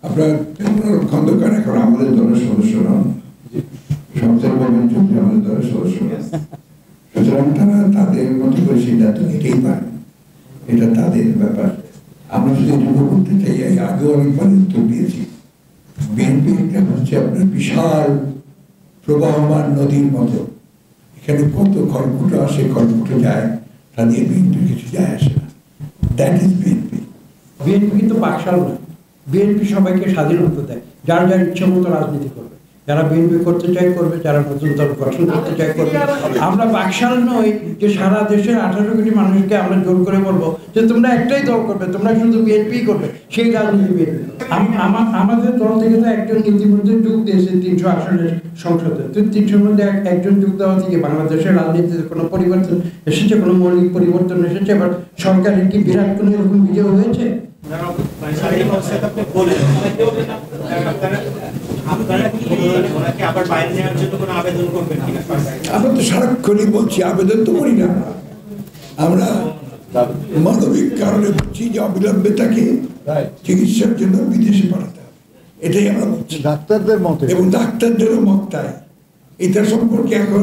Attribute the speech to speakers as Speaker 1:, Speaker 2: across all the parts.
Speaker 1: আপনার খন্দকার এখন আমাদের দলের সদস্য নন, সংসদ ভবন চৌধুরী আমাদের দলের সদস্য নন। সুতরাং তারা তাদের মতো করে সিদ্ধান্ত নিতেই পারে, এটা তাদের ব্যাপার। আমরা যদি এটুকু করতে চাই, আগেও অনেকবার উত্তর দিয়েছি, বিএনপি হচ্ছে আপনার বিশাল প্রবাহমান নদীর মতো, এখানে কত খড়কুটো আসে খড়কুটো যায়, তা দিয়ে বিএনপির কিছু যায় আসে না। That is BNP.
Speaker 2: বিএনপি কিন্তু বাকশাল না, বিএনপি সবাইকে স্বাধীনতা দেয়, যার যার ইচ্ছা মতো রাজনীতি করবে, যারা বিএনপি করতে চায় করবে, যারা নতুন দল গঠন করতে চায় করবে। আমরা বাকশাল নই যে সারা দেশের 18 কোটি মানুষকে আমরা জোর করে বলবো যে তোমরা একটাই দল করবে, তোমরা শুধু বিএনপি করবে, সেই রাজনীতি বিএনপি। আমাদের দল থেকে তো একজন ইতিমধ্যে যোগ দিয়েছে 300 আসনের সংসদে। তো 300-র মধ্যে একজন যোগ দেওয়া থেকে বাংলাদেশের রাজনীতিতে কোনো পরিবর্তন এসেছে, কোনো মৌলিক পরিবর্তন এসেছে? এবার সরকারের কি বিরাট কোনো এরকম বিজয় হয়েছে?
Speaker 1: আমরা তো সারাক্ষণই বলছি, আবেদন তো করি না, আমরা মানবিক কারণে বলছি যে অবিলম্বে তাকে চিকিৎসার জন্য বিদেশে পাঠাতে হবে, এটাই আমরা বলছি
Speaker 3: ডাক্তারদের মতে, এবং
Speaker 1: ডাক্তারদেরও মত তাই। এটা সম্পর্কে এখন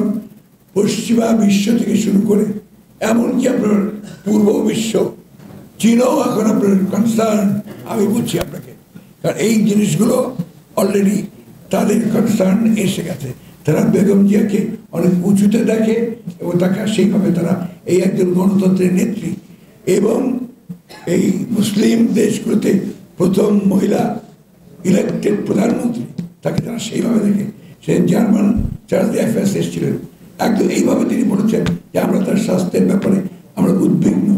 Speaker 1: পশ্চিমা বিশ্ব থেকে শুরু করে এমনকি আপনার পূর্ব বিশ্ব, চীনও এখন আপনার কনসার্ন। আমি বলছি আপনাকে, কারণ এই জিনিসগুলো অলরেডি তাদের কনসার্ন এসে গেছে। তারা বেগম জিয়াকে অনেক উঁচুতে দেখে এবং তাকে সেইভাবে তারা এই একজন গণতন্ত্রের নেত্রী এবং এই মুসলিম দেশগুলোতে প্রথম মহিলা ইলেক্টেড প্রধানমন্ত্রী, তাকে তারা সেইভাবে দেখে। সে জার্মান চার্লস অ্যাফেয়ার্স এসেছিলেন, একদম এইভাবে তিনি বলেছেন যে আমরা তার স্বাস্থ্যের ব্যাপারে আমরা উদ্বিগ্ন।